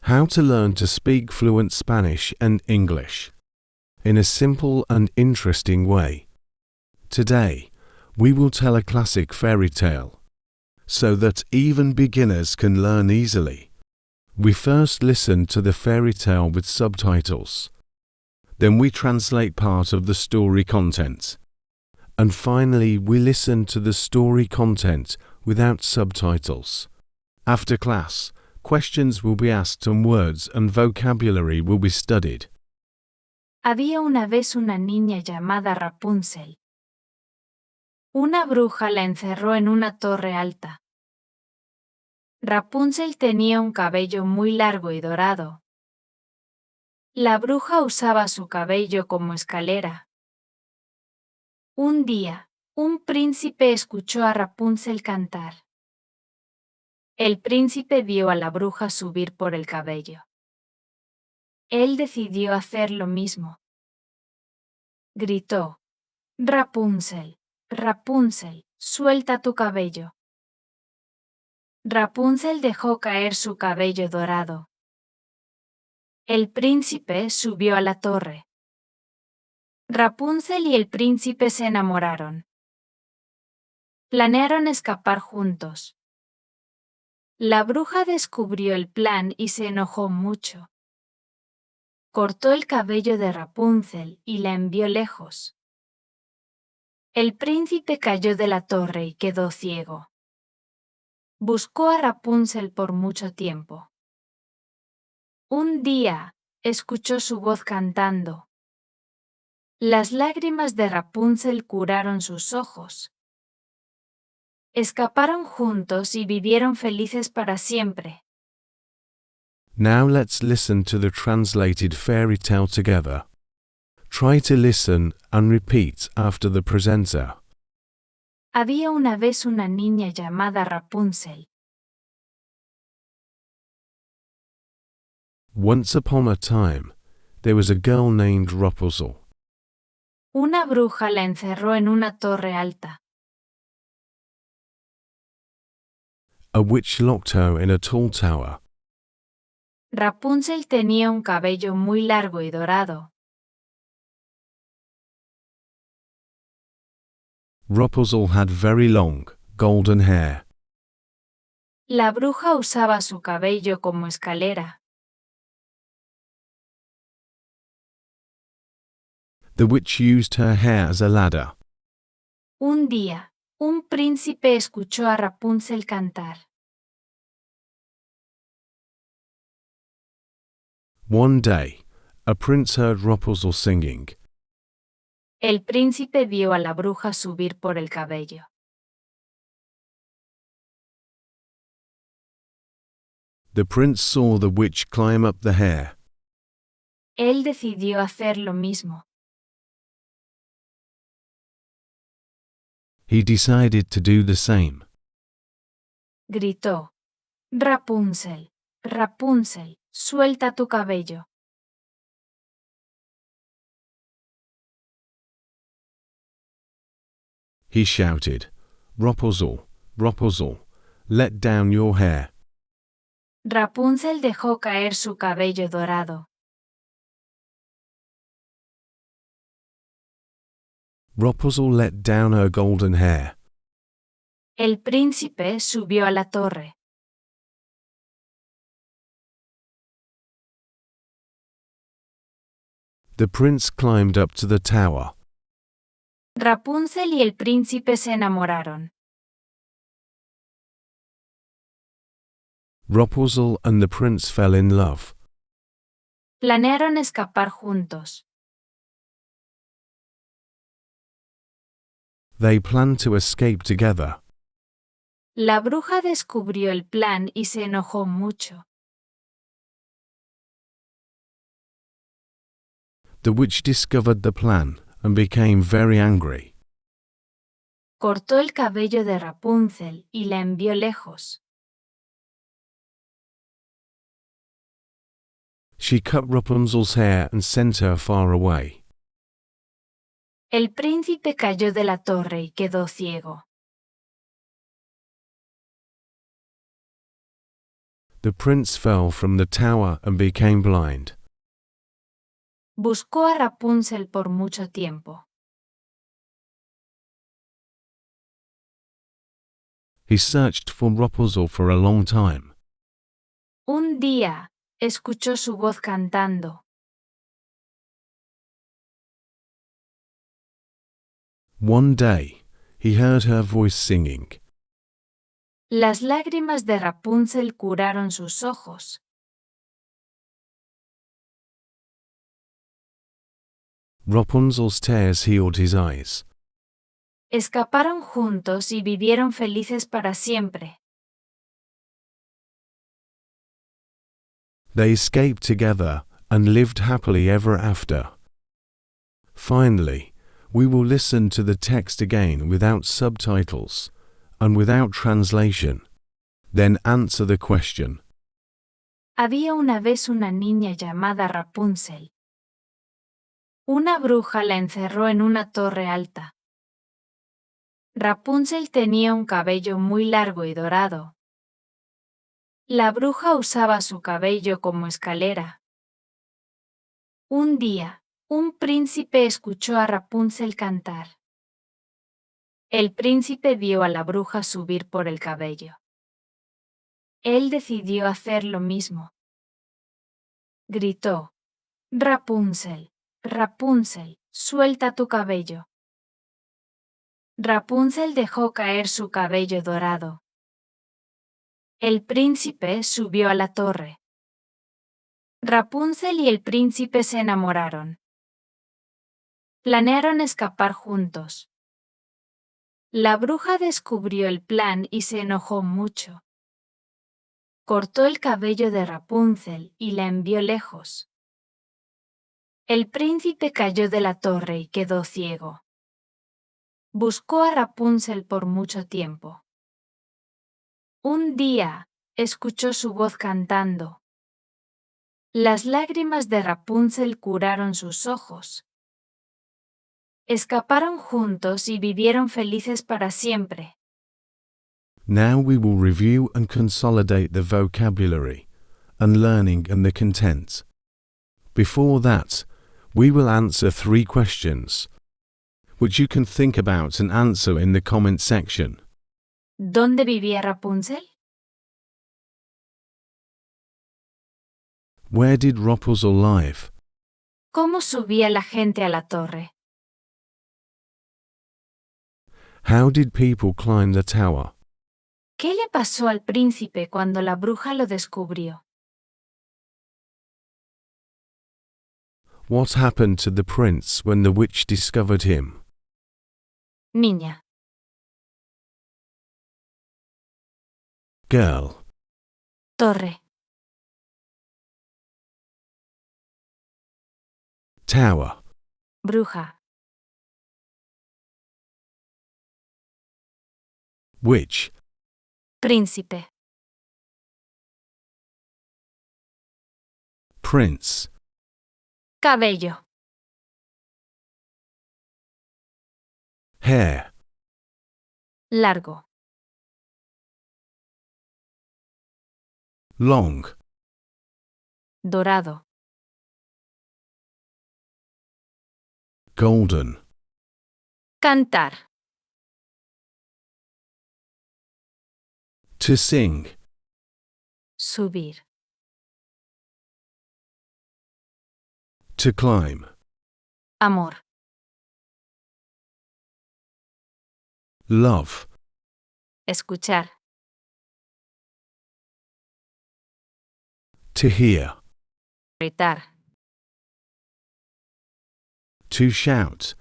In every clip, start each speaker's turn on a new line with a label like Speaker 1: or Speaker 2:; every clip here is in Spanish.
Speaker 1: How to learn to speak fluent Spanish and English in a simple and interesting way. Today, we will tell a classic fairy tale so that even beginners can learn easily. We first listen to the fairy tale with subtitles. Then we translate part of the story content. And finally, we listen to the story content without subtitles. After class, questions will be asked and words and vocabulary will be studied.
Speaker 2: Había una vez una niña llamada Rapunzel. Una bruja la encerró en una torre alta. Rapunzel tenía un cabello muy largo y dorado. La bruja usaba su cabello como escalera. Un día, un príncipe escuchó a Rapunzel cantar. El príncipe vio a la bruja subir por el cabello. Él decidió hacer lo mismo. Gritó: Rapunzel, Rapunzel, suelta tu cabello. Rapunzel dejó caer su cabello dorado. El príncipe subió a la torre. Rapunzel y el príncipe se enamoraron. Planearon escapar juntos. La bruja descubrió el plan y se enojó mucho. Cortó el cabello de Rapunzel y la envió lejos. El príncipe cayó de la torre y quedó ciego. Buscó a Rapunzel por mucho tiempo. Un día, escuchó su voz cantando. Las lágrimas de Rapunzel curaron sus ojos. Escaparon juntos y vivieron felices para siempre.
Speaker 1: Now let's listen to the translated fairy tale together. Try to listen and repeat after the presenter.
Speaker 2: Había una vez una niña llamada Rapunzel.
Speaker 1: Once upon a time, there was a girl named Rapunzel.
Speaker 2: Una bruja la encerró en una torre alta.
Speaker 1: A witch locked her in a tall tower.
Speaker 2: Rapunzel tenía un cabello muy largo y dorado.
Speaker 1: Rapunzel had very long, golden hair.
Speaker 2: La bruja usaba su cabello como escalera.
Speaker 1: The witch used her hair as a ladder.
Speaker 2: Un día, un príncipe escuchó a Rapunzel cantar.
Speaker 1: One day, a prince heard Rapunzel singing.
Speaker 2: El príncipe vio a la bruja subir por el cabello.
Speaker 1: The prince saw the witch climb up the hair.
Speaker 2: Él decidió hacer lo mismo.
Speaker 1: He decided to do the same.
Speaker 2: Gritó: Rapunzel, Rapunzel, suelta tu cabello.
Speaker 1: He shouted, Rapunzel, Rapunzel, let down your hair.
Speaker 2: Rapunzel dejó caer su cabello dorado.
Speaker 1: Rapunzel let down her golden hair.
Speaker 2: El príncipe subió a la torre.
Speaker 1: The prince climbed up to the tower.
Speaker 2: Rapunzel y el príncipe se enamoraron.
Speaker 1: Rapunzel and the prince fell in love.
Speaker 2: Planearon escapar juntos.
Speaker 1: They planned to escape together.
Speaker 2: La bruja descubrió el plan y se enojó mucho.
Speaker 1: The witch discovered the plan and became very angry.
Speaker 2: Cortó el cabello de Rapunzel y la envió lejos.
Speaker 1: She cut Rapunzel's hair and sent her far away.
Speaker 2: El príncipe cayó de la torre y quedó ciego.
Speaker 1: The prince fell from the tower and became blind.
Speaker 2: Buscó a Rapunzel por mucho tiempo.
Speaker 1: He searched for Rapunzel for a long time.
Speaker 2: Un día, escuchó su voz cantando.
Speaker 1: One day, he heard her voice singing.
Speaker 2: Las lágrimas de Rapunzel curaron sus ojos.
Speaker 1: Rapunzel's tears healed his eyes.
Speaker 2: Escaparon juntos y vivieron felices para siempre.
Speaker 1: They escaped together and lived happily ever after. Finally, we will listen to the text again without subtitles and without translation. Then answer the question.
Speaker 2: Había una vez una niña llamada Rapunzel. Una bruja la encerró en una torre alta. Rapunzel tenía un cabello muy largo y dorado. La bruja usaba su cabello como escalera. Un día, un príncipe escuchó a Rapunzel cantar. El príncipe vio a la bruja subir por el cabello. Él decidió hacer lo mismo. Gritó: Rapunzel, Rapunzel, suelta tu cabello. Rapunzel dejó caer su cabello dorado. El príncipe subió a la torre. Rapunzel y el príncipe se enamoraron. Planearon escapar juntos. La bruja descubrió el plan y se enojó mucho. Cortó el cabello de Rapunzel y la envió lejos. El príncipe cayó de la torre y quedó ciego. Buscó a Rapunzel por mucho tiempo. Un día, escuchó su voz cantando. Las lágrimas de Rapunzel curaron sus ojos. Escaparon juntos y vivieron felices para siempre.
Speaker 1: Now we will review and consolidate the vocabulary and learning and the content. Before that, we will answer 3 questions, which you can think about and answer in the comment section.
Speaker 2: ¿Dónde vivía Rapunzel?
Speaker 1: Where did Rapunzel live?
Speaker 2: ¿Cómo subía la gente a la torre?
Speaker 1: How did people climb the tower?
Speaker 2: ¿Qué le pasó al príncipe cuando la bruja lo descubrió?
Speaker 1: What happened to the prince when the witch discovered him?
Speaker 2: Niña.
Speaker 1: Girl.
Speaker 2: Torre.
Speaker 1: Tower.
Speaker 2: Bruja.
Speaker 1: Witch.
Speaker 2: Príncipe.
Speaker 1: Prince.
Speaker 2: Cabello.
Speaker 1: Hair.
Speaker 2: Largo.
Speaker 1: Long.
Speaker 2: Dorado.
Speaker 1: Golden.
Speaker 2: Cantar.
Speaker 1: To sing.
Speaker 2: Subir.
Speaker 1: To climb.
Speaker 2: Amor.
Speaker 1: Love.
Speaker 2: Escuchar.
Speaker 1: To hear.
Speaker 2: Gritar.
Speaker 1: To shout.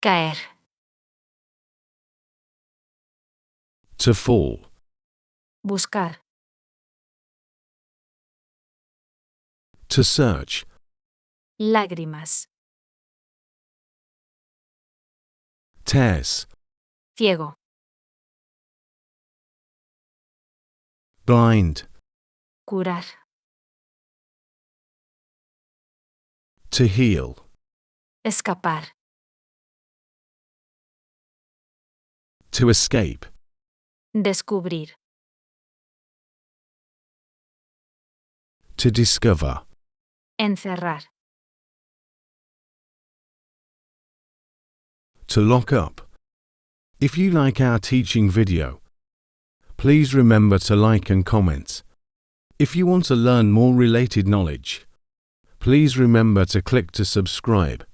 Speaker 2: Caer.
Speaker 1: To fall.
Speaker 2: Buscar.
Speaker 1: To search.
Speaker 2: Lágrimas.
Speaker 1: Tears.
Speaker 2: Ciego.
Speaker 1: Blind.
Speaker 2: Curar.
Speaker 1: To heal.
Speaker 2: Escapar.
Speaker 1: To escape.
Speaker 2: Descubrir.
Speaker 1: To discover.
Speaker 2: encerrar,
Speaker 1: To lock up. If you like our teaching video, please remember to like and comment. If you want to learn more related knowledge, please remember to click to subscribe.